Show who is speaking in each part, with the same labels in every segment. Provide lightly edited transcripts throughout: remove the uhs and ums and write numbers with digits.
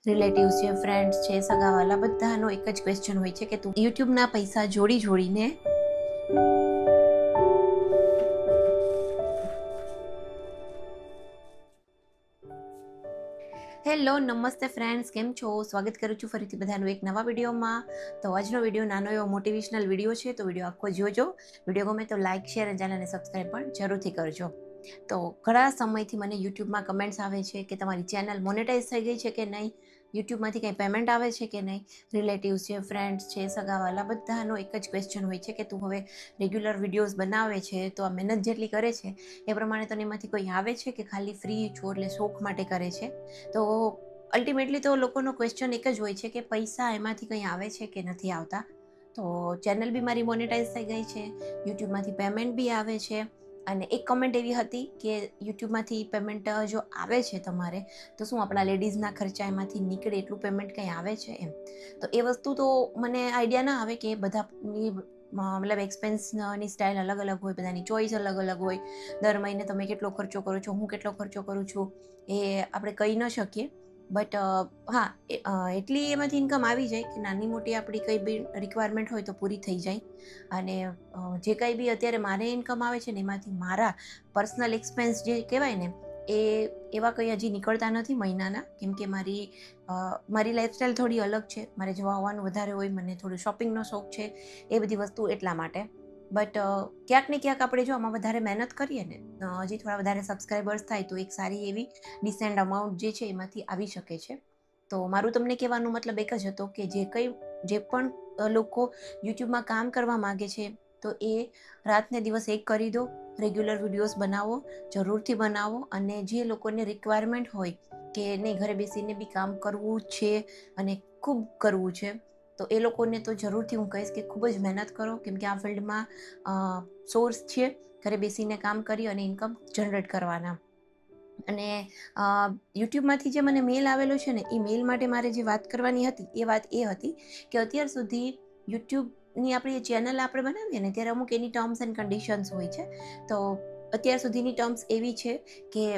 Speaker 1: Relatives છે, friends છે, સગાવાલા બધાનો એક જ ક્વેશ્ચન હોય છે કે તું યુટ્યુબના પૈસા જોડીને હેલો નમસ્તે ફ્રેન્ડ્સ, કેમ છો? સ્વાગત કરું છું ફરીથી બધાનું એક નવા વિડીયોમાં. તો આજનો વિડીયો નાનો એવો મોટિવેશનલ વિડીયો છે, તો વિડીયો આખો જોજો. વિડીયો ગમે તો લાઇક, શેર અને ચેનલને સબસ્ક્રાઈબ પણ જરૂરથી કરજો. તો ઘણા સમયથી મને યુટ્યુબમાં કમેન્ટ્સ આવે છે કે તમારી ચેનલ મોનેટાઈઝ થઈ ગઈ છે કે નહીં, યુટ્યુબમાંથી કંઈ પેમેન્ટ આવે છે કે નહીં. રિલેટિવ્સ છે, ફ્રેન્ડ્સ છે, સગાવાલા બધાનો એક જ ક્વેશ્ચન હોય છે કે તું હવે રેગ્યુલર વિડીયોઝ બનાવે છે તો આ મહેનત જેટલી કરે છે એ પ્રમાણે તને એમાંથી કોઈ આવે છે કે ખાલી ફ્રી છો એટલે શોખ માટે કરે છે. તો અલ્ટિમેટલી તો લોકોનો ક્વેશ્ચન એક જ હોય છે કે પૈસા એમાંથી કંઈ આવે છે કે નથી આવતા. તો ચેનલ બી મારી મોનેટાઈઝ થઈ ગઈ છે, યુટ્યુબમાંથી પેમેન્ટ બી આવે છે. અને એક કમેન્ટ એવી હતી કે યુટ્યુબમાંથી પેમેન્ટ જો આવે છે તમારે તો શું આપણા લેડીઝના ખર્ચા એમાંથી નીકળે એટલું પેમેન્ટ કંઈ આવે છે એમ. તો એ વસ્તુ તો મને આઈડિયા ના આવે કે બધાની મતલબ એક્સપેન્સની સ્ટાઇલ અલગ અલગ હોય, બધાની ચોઈસ અલગ અલગ હોય. દર મહિને તમે કેટલો ખર્ચો કરો છો, હું કેટલો ખર્ચો કરું છું એ આપણે કહી ન શકીએ. બટ હા, એટલી એમાંથી ઇન્કમ આવી જાય કે નાની મોટી આપણી કંઈ બી રિક્વાયરમેન્ટ હોય તો પૂરી થઈ જાય. અને જે કાંઈ બી અત્યારે મારે ઇન્કમ આવે છે ને એમાંથી મારા પર્સનલ એક્સપેન્સ જે કહેવાય ને એ એવા કંઈ હજી નીકળતા નથી મહિનાના, કેમ કે મારી લાઈફસ્ટાઈલ થોડી અલગ છે. મારે જવા આવવાનું વધારે હોય, મને થોડું શોપિંગનો શોખ છે, એ બધી વસ્તુ એટલા માટે. બટ ક્યાંક ને ક્યાંક આપણે જો આમાં વધારે મહેનત કરીએ ને, હજી થોડા વધારે સબસ્ક્રાઈબર્સ થાય તો એક સારી એવી ડિસેન્ટ અમાઉન્ટ જે છે એમાંથી આવી શકે છે. તો મારું તમને કહેવાનો મતલબ એક જ હતો કે જે પણ લોકો યુટ્યુબમાં કામ કરવા માગે છે તો એ રાતને દિવસ એક કરી દો, રેગ્યુલર વિડીયોઝ બનાવો, જરૂરથી બનાવો. અને જે લોકોને રિક્વાયરમેન્ટ હોય કે નહીં ઘરે બેસીને બી કામ કરવું છે અને ખૂબ કરવું છે તો એ લોકોને તો જરૂરથી હું કહીશ કે ખૂબ જ મહેનત કરો, કેમ કે આ ફિલ્ડમાં સોર્સ છે ઘરે બેસીને કામ કરી અને ઇન્કમ જનરેટ કરવાના. અને યુટ્યુબમાંથી જે મને મેલ આવેલો છે ને એ મેલ માટે મારે જે વાત કરવાની હતી એ વાત એ હતી કે અત્યાર સુધી યુટ્યુબની આપણી ચેનલ આપણે બનાવીએ ને ત્યારે અમુક એની ટર્મ્સ એન્ડ કન્ડિશન્સ હોય છે. તો અત્યાર સુધીની ટર્મ્સ એવી છે કે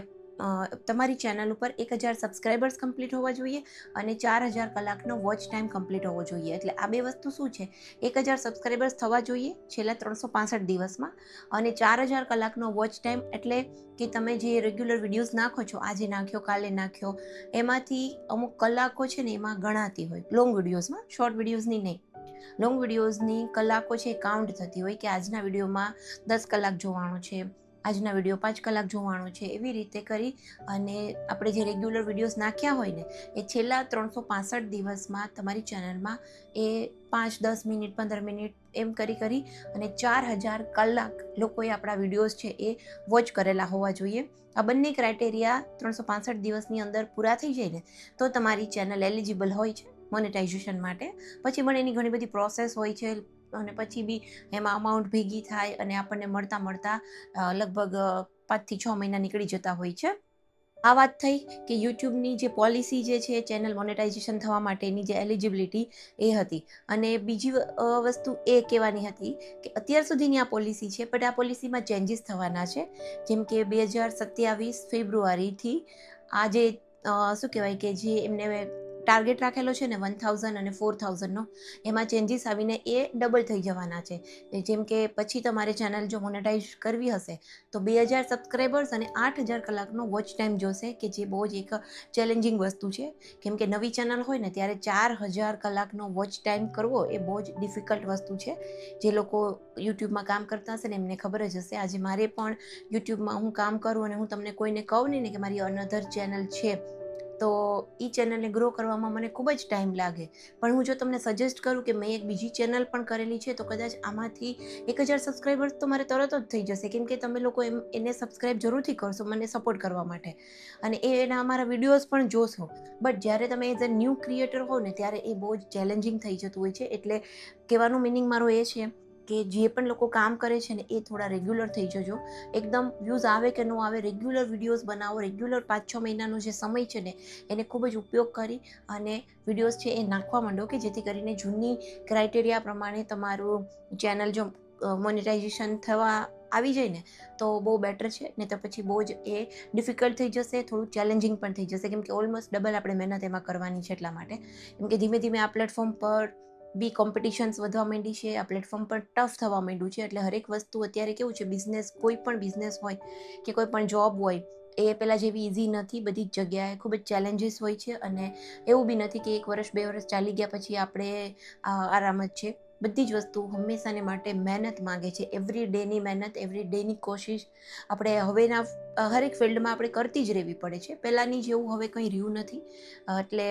Speaker 1: તમારી ચેનલ ઉપર 1000 સબસ્ક્રાઈબર્સ કમ્પ્લીટ હોવા જોઈએ અને 4000 કલાકનો વોચ ટાઈમ કમ્પ્લીટ હોવો જોઈએ. એટલે આ બે વસ્તુ શું છે, 1000 સબસ્ક્રાઈબર્સ થવા જોઈએ છેલ્લા 365 દિવસમાં અને 4000 કલાકનો વોચ ટાઈમ એટલે કે તમે જે રેગ્યુલર વિડીયોઝ નાખો છો, આજે નાખ્યો કાલે નાખ્યો, એમાંથી અમુક કલાકો છે ને એમાં ગણાતી હોય. લોંગ વિડીયોઝમાં, શોર્ટ વિડીયોઝની નહીં, લોંગ વિડીયોઝની કલાકો છે કાઉન્ટ થતી હોય કે આજના વિડીયોમાં 10 કલાક જોવાનો છે, આજના વિડીયો 5 કલાક જોવાનો છે. એવી રીતે કરી અને આપણે જે રેગ્યુલર વિડીયોઝ નાખ્યા હોય ને એ છેલ્લા 365 દિવસમાં તમારી ચેનલમાં એ 5, 10 મિનિટ, 15 મિનિટ એમ કરી અને 4000 કલાક લોકોએ આપણા વિડીયોઝ છે એ વોચ કરેલા હોવા જોઈએ. આ બંને ક્રાઇટેરિયા 365 દિવસની અંદર પૂરા થઈ જાય ને તો તમારી ચેનલ એલિજિબલ હોય છે મોનેટાઇઝેશન માટે. પછી પણ એની ઘણી બધી પ્રોસેસ હોય છે અને પછી બી એમાં અમાઉન્ટ ભેગી થાય અને આપણને મળતા લગભગ 5 થી 6 મહિના નીકળી જતા હોય છે. આ વાત થઈ કે યુટ્યુબની જે પોલિસી જે છે ચેનલ મોનેટાઇઝેશન થવા માટેની જે એલિજિબિલિટી એ હતી. અને બીજી વસ્તુ એ કહેવાની હતી કે અત્યાર સુધીની આ પોલિસી છે, બટ આ પોલિસીમાં ચેન્જીસ થવાના છે. જેમ કે 2027 ફેબ્રુઆરીથી આ જે શું કહેવાય કે જે એમને ટાર્ગેટ રાખેલો છે ને 1000 અને 4000નો, એમાં ચેન્જીસ આવીને એ ડબલ થઈ જવાના છે. જેમ કે પછી તમારે ચેનલ જો મોનેટાઇઝ કરવી હશે તો 2000 સબસ્ક્રાઈબર્સ અને 8000 કલાકનો વોચ ટાઈમ જોશે, કે જે બહુ જ એક ચેલેન્જિંગ વસ્તુ છે. કેમ કે નવી ચેનલ હોય ને ત્યારે 4000 કલાકનો વોચ ટાઈમ કરવો એ બહુ જ ડિફિકલ્ટ વસ્તુ છે. જે લોકો યુટ્યુબમાં કામ કરતા હશે ને એમને ખબર જ હશે. આજે મારે પણ યુટ્યુબમાં હું કામ કરું અને હું તમને કોઈને કહું નહીં ને કે મારી અનધર ચેનલ છે તો એ ચેનલને ગ્રો કરવામાં મને ખૂબ જ ટાઈમ લાગે. પણ હું જો તમને સજેસ્ટ કરું કે મેં એક બીજી ચેનલ પણ કરેલી છે તો કદાચ આમાંથી 1000 સબસ્ક્રાઈબર્સ તો મારે તરત જ થઈ જશે, કેમ કે તમે લોકો એને સબસ્ક્રાઈબ જરૂરથી કરશો મને સપોર્ટ કરવા માટે અને એના અમારા વિડીયોઝ પણ જોશો. બટ જ્યારે તમે એઝ અ ન્યૂ ક્રિએટર હો ને ત્યારે એ બહુ જ ચેલેન્જિંગ થઈ જતું હોય છે. એટલે કહેવાનું મિનિંગ મારો એ છે કે જે પણ લોકો કામ કરે છે ને એ થોડા રેગ્યુલર થઈ જજો. એકદમ વ્યૂઝ આવે કે ન આવે, રેગ્યુલર વિડીયોઝ બનાવો, રેગ્યુલર 5-6 મહિનાનો જે સમય છે ને એને ખૂબ જ ઉપયોગ કરી અને વિડીયોઝ છે એ નાખવા માંડો, કે જેથી કરીને જૂની ક્રાઇટેરિયા પ્રમાણે તમારું ચેનલ જો મોનેટાઇઝેશન થવા આવી જાય ને તો બહુ બેટર છે, ને તો પછી બહુ જ એ ડિફિકલ્ટ થઈ જશે, થોડું ચેલેન્જિંગ પણ થઈ જશે, કેમ કે ઓલમોસ્ટ ડબલ આપણે મહેનત એમાં કરવાની છે એટલા માટે. કેમ કે ધીમે ધીમે આ પ્લેટફોર્મ પર બી કોમ્પિટિશન્સ વધવા માંડી છે, આ પ્લેટફોર્મ પર ટફ થવા માંડ્યું છે. એટલે હરેક વસ્તુ અત્યારે કેવું છે, બિઝનેસ, કોઈ પણ બિઝનેસ હોય કે કોઈ પણ જોબ હોય, એ પહેલાં જેવી ઇઝી નથી. બધી જ જગ્યાએ ખૂબ જ ચેલેન્જીસ હોય છે, અને એવું બી નથી કે 1 વર્ષ 2 વર્ષ ચાલી ગયા પછી આપણે આરામ જ છે. બધી જ વસ્તુ હંમેશાને માટે મહેનત માંગે છે, એવરી ડેની મહેનત, એવરી ડેની કોશિશ આપણે હવેના હરેક ફિલ્ડમાં આપણે કરતી જ રહેવી પડે છે. પહેલાંની જેવું હવે કંઈ રહ્યું નથી. એટલે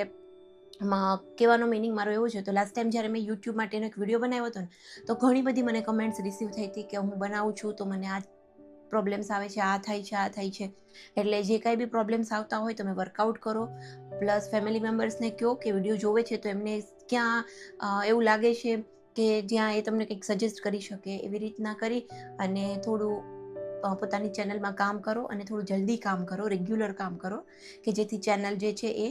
Speaker 1: કહેવાનો મિનિંગ મારો એવો છે. તો લાસ્ટ ટાઈમ જ્યારે મેં યુટ્યુબ માટેનો એક વિડીયો બનાવ્યો હતો ને, તો ઘણી બધી મને કમેન્ટ્સ રિસીવ થઈ હતી કે હું બનાવું છું તો મને આ પ્રોબ્લેમ્સ આવે છે, આ થાય છે, આ થાય છે. એટલે જે કાંઈ બી પ્રોબ્લેમ્સ આવતા હોય તમે વર્કઆઉટ કરો, પ્લસ ફેમિલી મેમ્બર્સને કહો કે વિડીયો જોવે છે તો એમને ક્યાં એવું લાગે છે કે જ્યાં એ તમને કંઈક સજેસ્ટ કરી શકે, એવી રીતના કરી અને થોડું પોતાની ચેનલમાં કામ કરો, અને થોડું જલ્દી કામ કરો, રેગ્યુલર કામ કરો, કે જેથી ચેનલ જે છે એ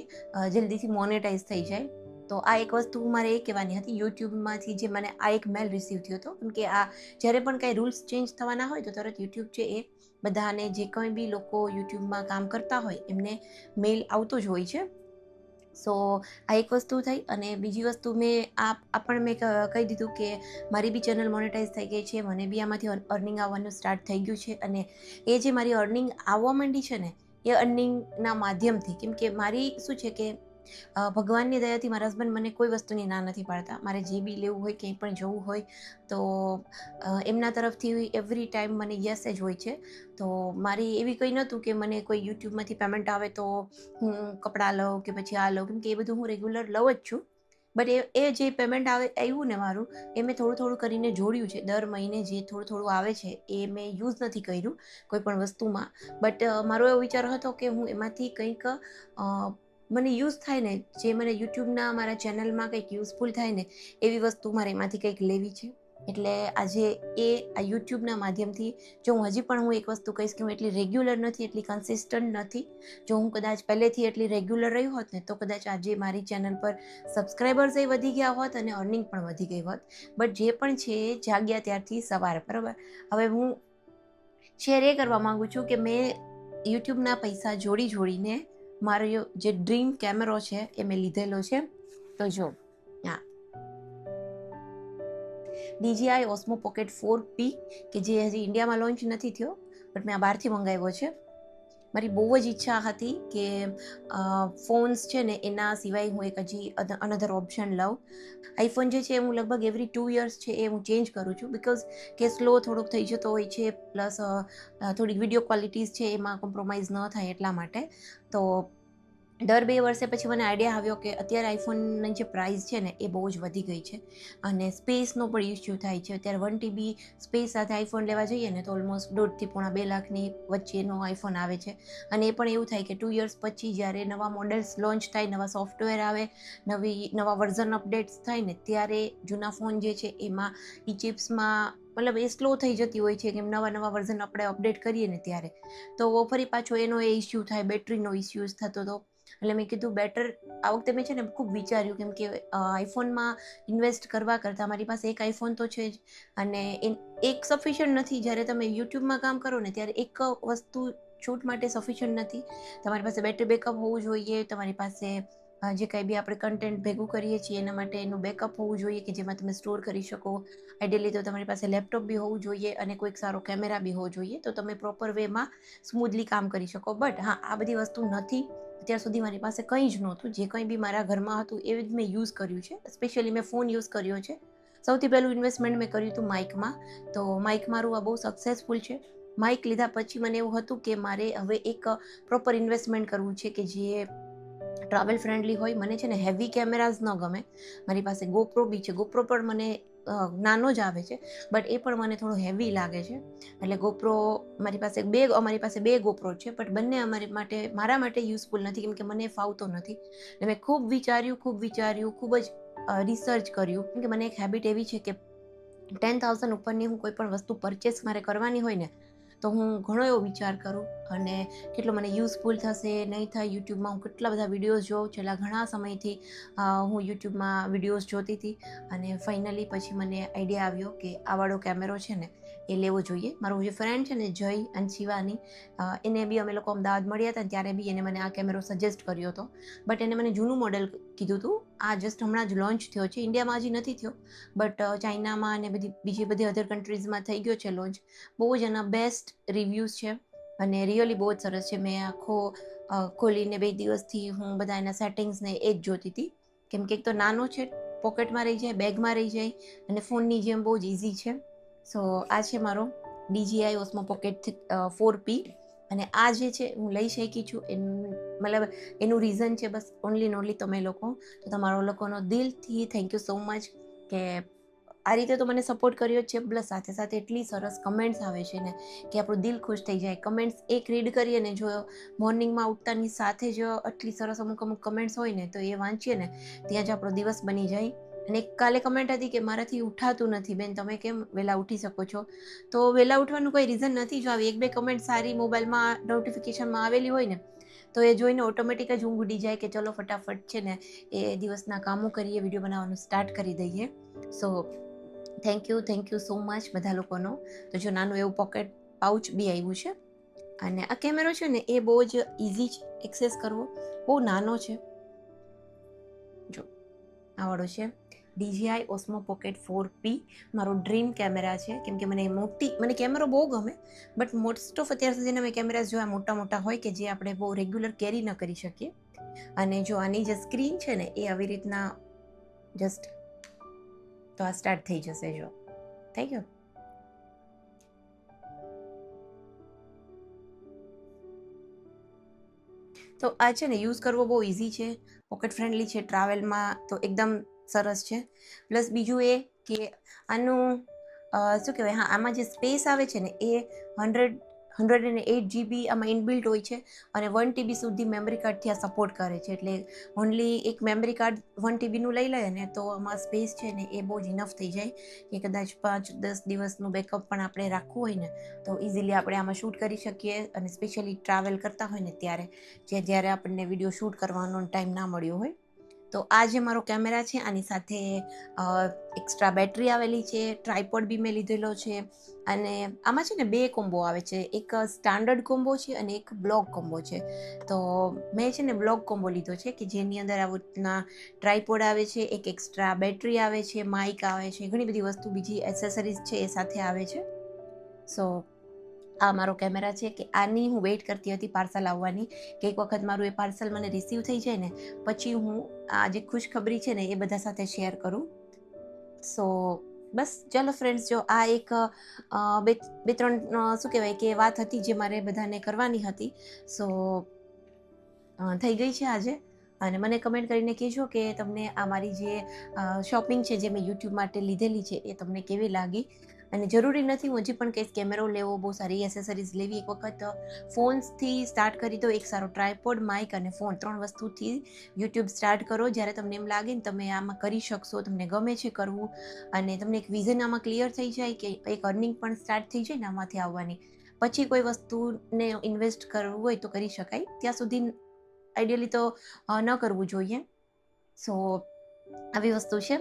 Speaker 1: જલ્દીથી મોનેટાઈઝ થઈ જાય. તો આ એક વસ્તુ મારે એ કહેવાની હતી. યુટ્યુબમાંથી જે મને આ એક મેલ રિસીવ થયો હતો, કેમ કે આ જ્યારે પણ કાંઈ રૂલ્સ ચેન્જ થવાના હોય તો તરત યુટ્યુબ છે એ બધાને, જે કંઈ બી લોકો યુટ્યુબમાં કામ કરતા હોય એમને મેલ આવતો જ હોય છે. સો આ એક વસ્તુ થઈ. અને બીજી વસ્તુ મેં કહી દીધું કે મારી બી ચેનલ મોનેટાઈઝ થઈ ગઈ છે, મને બી આમાંથી અર્નિંગ આવવાનું સ્ટાર્ટ થઈ ગયું છે. અને એ જે મારી અર્નિંગ આવવા માંડી છે ને, એ અર્નિંગના માધ્યમથી, કેમ કે મારી શું છે કે ભગવાનની દયાથી મારા હસબન્ડ મને કોઈ વસ્તુની ના નથી પાડતા. મારે જે બી લેવું હોય, ક્યાંય પણ જવું હોય તો એમના તરફથી એવરી ટાઈમ મને યસ જ હોય છે. તો મારી એવી કંઈ નહોતું કે મને કોઈ યુટ્યુબમાંથી પેમેન્ટ આવે તો હું કપડાં લઉં કે પછી આ લઉં, કેમ કે એ બધું હું રેગ્યુલર લઉં જ છું. બટ એ જે પેમેન્ટ આવ્યું ને મારું, એ મેં થોડું થોડું કરીને જોડ્યું છે. દર મહિને જે થોડું થોડું આવે છે એ મેં યુઝ નથી કર્યું કોઈ પણ વસ્તુમાં. બટ મારો એવો વિચાર હતો કે હું એમાંથી કંઈક મને યુઝ થાય ને, જે મને યુટ્યુબના મારા ચેનલમાં કંઈક યુઝફુલ થાય ને, એવી વસ્તુ મારે એમાંથી કંઈક લેવી છે. એટલે આજે આ યુટ્યુબના માધ્યમથી જો હું એક વસ્તુ કહીશ કે હું એટલી રેગ્યુલર નથી, એટલી કન્સિસ્ટન્ટ નથી. જો હું કદાચ પહેલેથી એટલી રેગ્યુલર રહી હોત ને, તો કદાચ આજે મારી ચેનલ પર સબસ્ક્રાઈબર્સ એ વધી ગયા હોત અને અર્નિંગ પણ વધી ગઈ હોત. બટ જે પણ છે એ જાગ્યા ત્યારથી સવાર, બરાબર. હવે હું શેર એ કરવા માંગુ છું કે મેં યુટ્યુબના પૈસા જોડીને મારો જે ડ્રીમ કેમેરો છે એ મેં લીધેલો છે. તો જો DJI Osmo Pocket 4P, કે જે હજી ઇન્ડિયામાં લોન્ચ નથી થયો, બટ મેં આ બહારથી મંગાવ્યો છે. મારી બહુ જ ઈચ્છા હતી કે ફોન્સ છે ને એના સિવાય હું એક હજી અનધર ઓપ્શન લઉં. આઈફોન જે છે હું લગભગ એવરી 2 years છે એ હું ચેન્જ કરું છું, બિકોઝ કે સ્લો થોડોક થઈ જતો હોય છે, પ્લસ થોડીક વિડીયો ક્વોલિટીઝ છે એમાં કોમ્પ્રોમાઇઝ ન થાય એટલા માટે. તો દર 2 વર્ષે પછી મને આઈડિયા આવ્યો કે અત્યારે આઈફોનની જે પ્રાઇસ છે ને એ બહુ જ વધી ગઈ છે, અને સ્પેસનો પણ ઇસ્યુ થાય છે. અત્યારે 1 TB સ્પેસ સાથે આઈફોન લેવા જઈએ ને તો ઓલમોસ્ટ 1.5 થી પોણા 2 લાખની વચ્ચેનો આઈફોન આવે છે. અને એ પણ એવું થાય કે 2 years પછી જ્યારે નવા મોડેલ્સ લોન્ચ થાય, નવા સોફ્ટવેર આવે, નવા વર્ઝન અપડેટ્સ થાય ને, ત્યારે જૂના ફોન જે છે એમાં ચિપ્સમાં મતલબ એ સ્લો થઈ જતી હોય છે, કે નવા વર્ઝન આપણે અપડેટ કરીએ ને ત્યારે તો ફરી પાછો એનો એ ઇસ્યુ થાય, બેટરીનો ઇસ્યુઝ થતો હતો. એટલે મેં કીધું બેટર આ વખતે મેં છે ને ખૂબ વિચાર્યું, કેમ કે આઈફોનમાં ઇન્વેસ્ટ કરવા કરતાં મારી પાસે એક આઈફોન તો છે જ, અને એક સફિશિયન્ટ નથી. જ્યારે તમે યુટ્યુબમાં કામ કરો ને ત્યારે એક વસ્તુ શૂટ માટે સફિશિયન્ટ નથી. તમારી પાસે બેટરી બેકઅપ હોવું જોઈએ, તમારી પાસે જે કાંઈ બી આપણે કન્ટેન્ટ ભેગું કરીએ છીએ એના માટે એનું બેકઅપ હોવું જોઈએ કે જેમાં તમે સ્ટોર કરી શકો. આઈડિયલી તો તમારી પાસે લેપટોપ બી હોવું જોઈએ અને કોઈક સારો કેમેરા બી હોવો જોઈએ, તો તમે પ્રોપર વેમાં સ્મૂધલી કામ કરી શકો. બટ હા, આ બધી વસ્તુ નથી. અત્યાર સુધી મારી પાસે કંઈ જ નહોતું. જે કંઈ બી મારા ઘરમાં હતું એ જ મેં યુઝ કર્યું છે. સ્પેશિયલી મેં ફોન યુઝ કર્યો છે. સૌથી પહેલું ઇન્વેસ્ટમેન્ટ મેં કર્યું હતું માઇકમાં. તો માઇક મારું આ બહુ સક્સેસફુલ છે. માઇક લીધા પછી મને એવું હતું કે મારે હવે એક પ્રોપર ઇન્વેસ્ટમેન્ટ કરવું છે કે જે ટ્રાવેલ ફ્રેન્ડલી હોય. મને છે ને હેવી કેમેરાઝ ન ગમે. મારી પાસે GoPro બી છે. GoPro પણ મને નાનો જ આવે છે, બટ એ પણ મને થોડો હેવી લાગે છે. એટલે GoPro અમારી પાસે બે GoPro છે, બટ બંને મારા માટે યુઝફુલ નથી, કેમ કે મને ફાવતો નથી. એટલે મેં ખૂબ વિચાર્યું, ખૂબ જ રિસર્ચ કર્યું, કેમ કે મને એક હેબિટ એવી છે કે 10,000 ઉપરની હું કોઈ પણ વસ્તુ પરચેસ મારે કરવાની હોય ને, તો હું ઘણો એવો વિચાર કરું અને કેટલો મને યુઝફુલ થશે નહીં થાય. યુટ્યુબમાં હું કેટલા બધા વિડીયોઝ જોઉં, છેલ્લા ઘણા સમયથી હું યુટ્યુબમાં વિડીયોઝ જોતી હતી અને ફાઇનલી પછી મને આઈડિયા આવ્યો કે આ વાળો કેમેરો છે ને એ લેવો જોઈએ. મારો જે ફ્રેન્ડ છે ને જય અને શિવાની, એને બી અમે લોકો અમદાવાદ મળ્યા હતા ત્યારે બી એને મને આ કેમેરો સજેસ્ટ કર્યો હતો, બટ એને મને જૂનું મોડેલ કીધું હતું. આ જસ્ટ હમણાં જ લોન્ચ થયો છે, ઇન્ડિયામાં હજી નથી થયો, બટ ચાઇનામાં અને બીજી બધી અધર કન્ટ્રીઝમાં થઈ ગયો છે લોન્ચ. બહુ જ એના બેસ્ટ રિવ્યૂઝ છે અને રિયલી બહુ જ સરસ છે. મેં આખો ખોલીને 2 દિવસથી હું બધા એના સેટિંગ્સને એ જ જોતી હતી, કેમ કે એક તો નાનો છે, પોકેટમાં રહી જાય, બેગમાં રહી જાય અને ફોનની જેમ બહુ જ ઇઝી છે. સો આ છે મારો DJI Osmo Pocket 4P અને આ જે છે હું લઈ શકી છું. મતલબ એનું રીઝન છે બસ ઓનલી ઓનલી તમે લોકો. તો તમારો લોકોનો દિલથી થેન્ક યુ સો મચ કે આ રીતે તો મને સપોર્ટ કર્યો છે, પ્લસ સાથે સાથે એટલી સરસ કમેન્ટ્સ આવે છે ને કે આપણું દિલ ખુશ થઈ જાય. કમેન્ટ્સ એક રીડ કરીએ ને, જો મોર્નિંગમાં ઉઠતાની સાથે જ આટલી સરસ અમુક કમેન્ટ્સ હોય ને તો એ વાંચીએ ને ત્યાં જ આપણો દિવસ બની જાય. અને કાલે કમેન્ટ હતી કે મારાથી ઉઠાતું નથી બેન, તમે કેમ વહેલા ઉઠી શકો છો? તો વહેલા ઉઠવાનું કોઈ રીઝન નથી. જો આવી 1-2 કમેન્ટ સારી મોબાઈલમાં નોટિફિકેશનમાં આવેલી હોય ને તો એ જોઈને ઓટોમેટિક જ ઊંઘ ઉડી જાય કે ચલો ફટાફટ છે ને એ દિવસના કામો કરીએ, વિડીયો બનાવવાનું સ્ટાર્ટ કરી દઈએ. So thank you so much બધા લોકોનો. તો જો નાનું એવું પોકેટ પાઉચ બી આવ્યું છે અને આ કેમેરો છે ને એ બહુ જ ઇઝી છે એક્સેસ કરવો, બહુ નાનો છે. જો આ વાળો છે DJI Osmo Pocket 4P. મારો ડ્રીમ કેમેરા છે, કેમ કે મને કેમેરો બહુ ગમે, બટ મોસ્ટ ઓફ અત્યાર સુધીના મેં કેમેરાઝ જોયા મોટા હોય કે જે આપણે બહુ રેગ્યુલર કેરી ન કરી શકીએ. અને જો આની જે સ્ક્રીન છે ને એ આવી રીતના જસ્ટ તો આ સ્ટાર્ટ થઈ જશે. જો થઈ ગયો. તો આ છે ને યુઝ કરવો બહુ ઇઝી છે, પોકેટ ફ્રેન્ડલી છે, ટ્રાવેલમાં તો એકદમ સરસ છે. પ્લસ બીજું એ કે આનું શું કહેવાય, હા આમાં જે સ્પેસ આવે છે ને એ 108 GB આમાં ઇનબિલ્ટ હોય છે અને 1 TB સુધી મેમરી કાર્ડથી આ સપોર્ટ કરે છે. એટલે ઓનલી એક મેમરી કાર્ડ 1 TBનું લઈ લે ને તો આમાં સ્પેસ છે ને એ બહુ જ ઇનફ થઈ જાય કે કદાચ 5-10 દિવસનું બેકઅપ પણ આપણે રાખવું હોય ને તો ઇઝીલી આપણે આમાં શૂટ કરી શકીએ. અને સ્પેશિયલી ટ્રાવેલ કરતા હોય ને ત્યારે જ્યારે આપણને વિડીયો શૂટ કરવાનો ટાઈમ ના મળ્યો હોય. તો આ જે મારો કેમેરા છે આની સાથે એક્સ્ટ્રા બેટરી આવેલી છે, ટ્રાયપોડ બી મેં લીધેલો છે અને આમાં છે ને 2 કોમ્બો આવે છે, એક સ્ટાન્ડર્ડ કોમ્બો છે અને એક બ્લોક કોમ્બો છે. તો મેં છે ને બ્લોક કોમ્બો લીધો છે કે જેની અંદર આવી રીતના ટ્રાયપોડ આવે છે, એક એક્સ્ટ્રા બેટરી આવે છે, માઇક આવે છે, ઘણી બધી વસ્તુ બીજી એસેસરીઝ છે એ સાથે આવે છે. સો આ મારો કેમેરા છે કે આની હું વેઇટ કરતી હતી પાર્સલ આવવાની, કે એક વખત મારું એ પાર્સલ મને રિસીવ થઈ જાય ને પછી હું આ જે ખુશખબરી છે ને એ બધા સાથે શેર કરું. સો બસ ચાલો ફ્રેન્ડ્સ, જો આ એક 2-3 શું કહેવાય કે વાત હતી જે મારે બધાને કરવાની હતી. સો થઈ ગઈ છે આજે. અને મને કમેન્ટ કરીને કહેજો કે તમને આ મારી જે શોપિંગ છે જે મેં યુટ્યુબ માટે લીધેલી છે એ તમને કેવી લાગી. અને જરૂરી નથી હું હજી પણ કહીશ કેમેરો લેવો, બહુ સારી એસેસરીઝ લેવી. એક વખત ફોન્સથી સ્ટાર્ટ કરી દો, એક સારો ટ્રાયપોડ, માઇક અને ફોન, 3 વસ્તુથી યુટ્યુબ સ્ટાર્ટ કરો. જ્યારે તમને એમ લાગે ને તમે આમાં કરી શકશો, તમને ગમે છે કરવું અને તમને એક વિઝન આમાં ક્લિયર થઈ જાય કે એક અર્નિંગ પણ સ્ટાર્ટ થઈ જાય ને આમાંથી આવવાની, પછી કોઈ વસ્તુને ઇન્વેસ્ટ કરવું હોય તો કરી શકાય. ત્યાં સુધી આઈડિયલી તો ન કરવું જોઈએ. સો આવી વસ્તુ છે.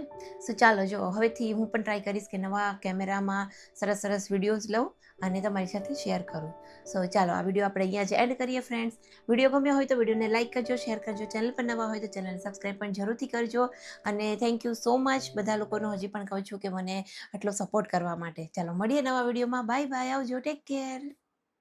Speaker 1: સો ચાલો, જો હવેથી હું પણ ટ્રાય કરીશ કે નવા કેમેરામાં સરસ વિડીયોઝ લઉં અને તમારી સાથે શેર કરું. સો ચાલો, આ વિડીયો આપણે અહીંયા જ એડ કરીએ ફ્રેન્ડ્સ. વિડીયો ગમ્યો હોય તો વિડીયોને લાઇક કરજો, શેર કરજો, ચેનલ પર નવા હોય તો ચેનલને સબસ્ક્રાઈબ પણ જરૂરથી કરજો. અને થેન્ક યુ સો મચ બધા લોકોનો હજી પણ કહું છું કે મને આટલો સપોર્ટ કરવા માટે. ચાલો મળીએ નવા વિડીયોમાં. બાય આવજો, ટેક કેર.